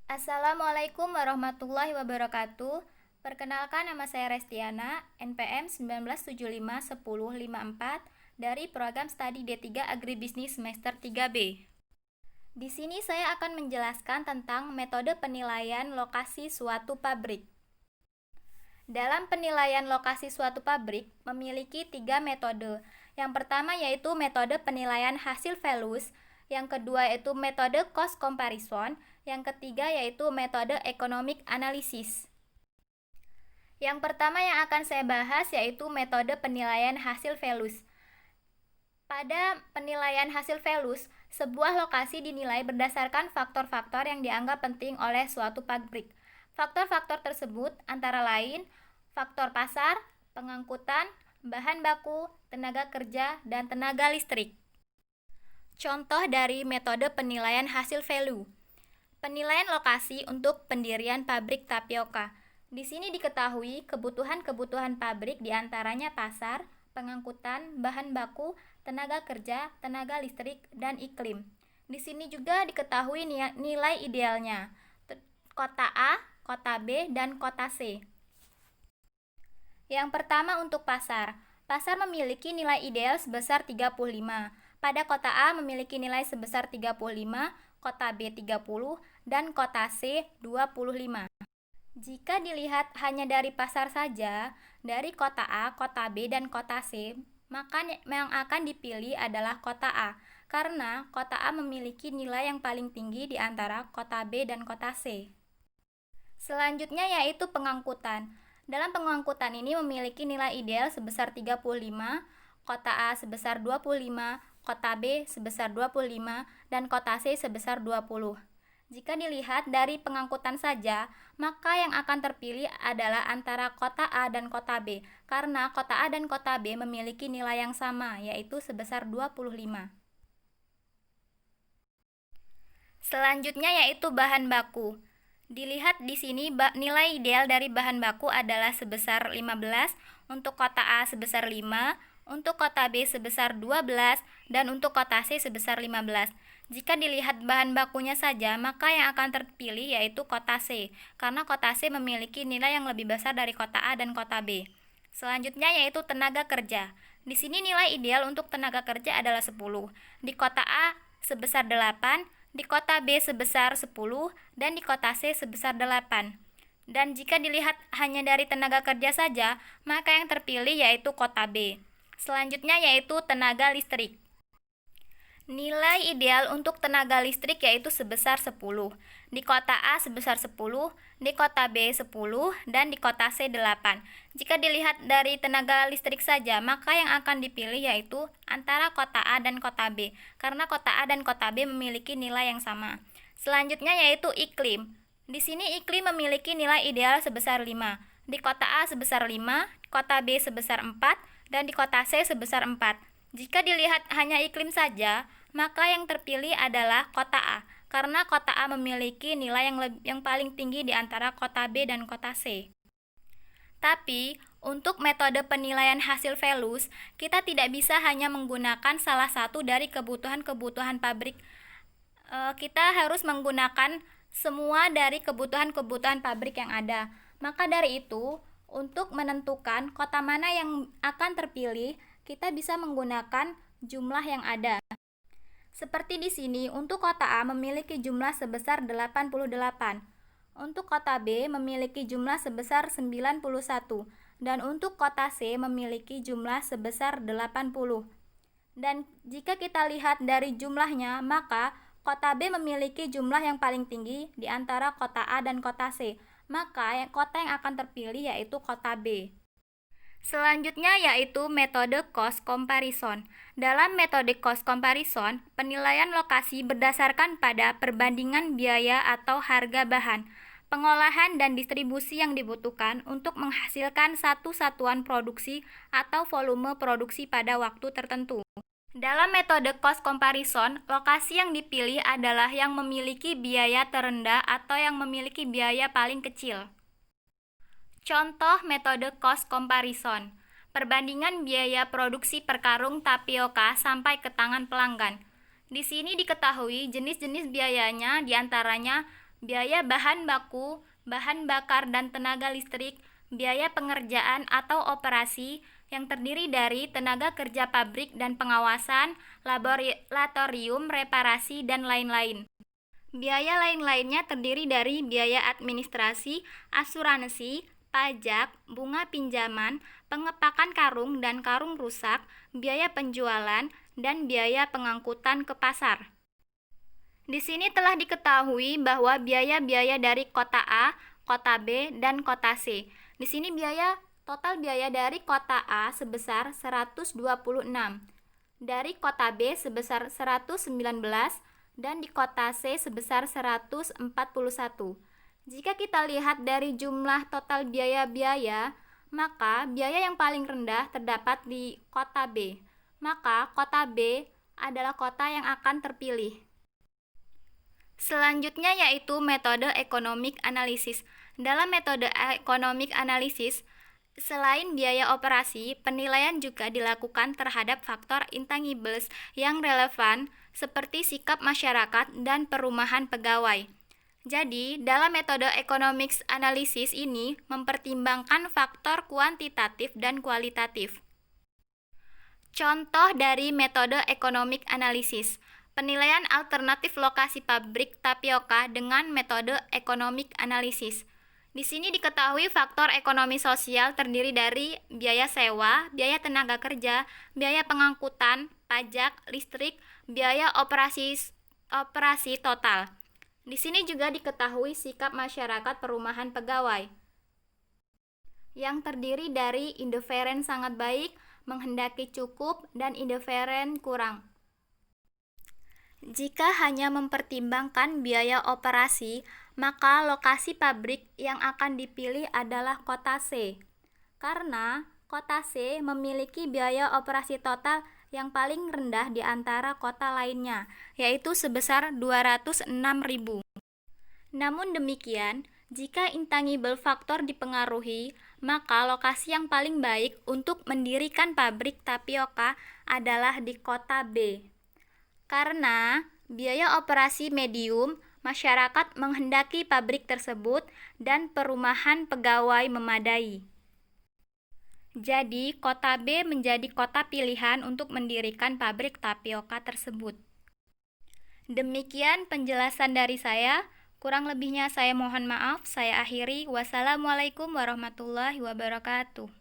Assalamualaikum warahmatullahi wabarakatuh. Perkenalkan, nama saya Restiana, NPM 19751054 dari program studi D3 Agribisnis semester 3B. Di sini saya akan menjelaskan tentang metode penilaian lokasi suatu pabrik. Dalam penilaian lokasi suatu pabrik memiliki 3 metode. Yang pertama yaitu metode penilaian hasil velus, yang kedua yaitu metode cost comparison, yang ketiga yaitu metode economic analysis. Yang pertama yang akan saya bahas yaitu metode penilaian hasil velus. Pada penilaian hasil velus, sebuah lokasi dinilai berdasarkan faktor-faktor yang dianggap penting oleh suatu pabrik. Faktor-faktor tersebut antara lain faktor pasar, pengangkutan, bahan baku, tenaga kerja, dan tenaga listrik. Contoh dari metode penilaian hasil value. Penilaian lokasi untuk pendirian pabrik tapioka. Di sini diketahui kebutuhan-kebutuhan pabrik diantaranya pasar, pengangkutan, bahan baku, tenaga kerja, tenaga listrik, dan iklim. Di sini juga diketahui nilai idealnya, kota A, kota B, dan kota C. Yang pertama untuk pasar. Pasar memiliki nilai ideal sebesar 35. Pada kota A memiliki nilai sebesar 35, kota B 30, dan kota C 25. Jika dilihat hanya dari pasar saja, dari kota A, kota B, dan kota C, maka yang akan dipilih adalah kota A, karena kota A memiliki nilai yang paling tinggi di antara kota B dan kota C. Selanjutnya yaitu pengangkutan. Dalam pengangkutan ini memiliki nilai ideal sebesar 35, kota A sebesar 25, kota B sebesar 25, dan kota C sebesar 20. Jika dilihat dari pengangkutan saja, maka yang akan terpilih adalah antara kota A dan kota B, karena kota A dan kota B memiliki nilai yang sama, yaitu sebesar 25. Selanjutnya yaitu bahan baku. Dilihat di sini nilai ideal dari bahan baku adalah sebesar 15, untuk kota A sebesar 5, untuk kota B sebesar 12, dan untuk kota C sebesar 15. Jika dilihat bahan bakunya saja, maka yang akan terpilih yaitu kota C, karena kota C memiliki nilai yang lebih besar dari kota A dan kota B. Selanjutnya yaitu tenaga kerja. Di sini nilai ideal untuk tenaga kerja adalah 10. Di kota A sebesar 8, di kota B sebesar 10, dan di kota C sebesar 8. Dan jika dilihat hanya dari tenaga kerja saja, maka yang terpilih yaitu kota B. Selanjutnya yaitu tenaga listrik. Nilai ideal untuk tenaga listrik yaitu sebesar 10. Di kota A sebesar 10, di kota B 10, dan di kota C 8. Jika dilihat dari tenaga listrik saja, maka yang akan dipilih yaitu antara kota A dan kota B, karena kota A dan kota B memiliki nilai yang sama. Selanjutnya yaitu iklim. Di sini iklim memiliki nilai ideal sebesar 5. Di kota A sebesar 5, kota B sebesar 4, dan di kota C sebesar 4. Jika dilihat hanya iklim saja, maka yang terpilih adalah kota A, karena kota A memiliki nilai yang paling tinggi di antara kota B dan kota C. Tapi, untuk metode penilaian hasil velus, kita tidak bisa hanya menggunakan salah satu dari kebutuhan-kebutuhan pabrik. Kita harus menggunakan semua dari kebutuhan-kebutuhan pabrik yang ada. Maka dari itu, untuk menentukan kota mana yang akan terpilih, kita bisa menggunakan jumlah yang ada. Seperti di sini, untuk kota A memiliki jumlah sebesar 88, untuk kota B memiliki jumlah sebesar 91, dan untuk kota C memiliki jumlah sebesar 80. Dan jika kita lihat dari jumlahnya, maka kota B memiliki jumlah yang paling tinggi di antara kota A dan kota C, maka kota yang akan terpilih yaitu kota B. Selanjutnya yaitu metode cost comparison. Dalam metode cost comparison, penilaian lokasi berdasarkan pada perbandingan biaya atau harga bahan, pengolahan dan distribusi yang dibutuhkan untuk menghasilkan satu satuan produksi atau volume produksi pada waktu tertentu. Dalam metode cost comparison, lokasi yang dipilih adalah yang memiliki biaya terendah atau yang memiliki biaya paling kecil. Contoh metode cost comparison. Perbandingan biaya produksi per karung tapioka sampai ke tangan pelanggan. Di sini diketahui jenis-jenis biayanya diantaranya biaya bahan baku, bahan bakar dan tenaga listrik, biaya pengerjaan atau operasi yang terdiri dari tenaga kerja pabrik dan pengawasan, laboratorium, reparasi, dan lain-lain. Biaya lain-lainnya terdiri dari biaya administrasi, asuransi, pajak, bunga pinjaman, pengepakan karung dan karung rusak, biaya penjualan, dan biaya pengangkutan ke pasar. Di sini telah diketahui bahwa biaya-biaya dari kota A, kota B, dan kota C. Di sini total biaya dari kota A sebesar 126, dari kota B sebesar 119, dan di kota C sebesar 141. Jika kita lihat dari jumlah total biaya-biaya, maka biaya yang paling rendah terdapat di kota B. Maka kota B adalah kota yang akan terpilih. Selanjutnya yaitu metode economic analysis. Dalam metode economic analysis, selain biaya operasi, penilaian juga dilakukan terhadap faktor intangibles yang relevan seperti sikap masyarakat dan perumahan pegawai. Jadi, dalam metode economics analysis ini mempertimbangkan faktor kuantitatif dan kualitatif. Contoh dari metode economic analysis: penilaian alternatif lokasi pabrik tapioka dengan metode economic analysis. Di sini diketahui faktor ekonomi sosial terdiri dari biaya sewa, biaya tenaga kerja, biaya pengangkutan, pajak, listrik, biaya operasi total. Di sini juga diketahui sikap masyarakat perumahan pegawai, yang terdiri dari indiferen sangat baik, menghendaki cukup, dan indiferen kurang. Jika hanya mempertimbangkan biaya operasi, maka lokasi pabrik yang akan dipilih adalah kota C, karena kota C memiliki biaya operasi total yang paling rendah di antara kota lainnya, yaitu sebesar 206.000. Namun demikian, jika intangible faktor dipengaruhi, maka lokasi yang paling baik untuk mendirikan pabrik tapioka adalah di kota B. Karena biaya operasi medium, masyarakat menghendaki pabrik tersebut dan perumahan pegawai memadai. Jadi, kota B menjadi kota pilihan untuk mendirikan pabrik tapioka tersebut. Demikian penjelasan dari saya. Kurang lebihnya saya mohon maaf. Saya akhiri. Wassalamualaikum warahmatullahi wabarakatuh.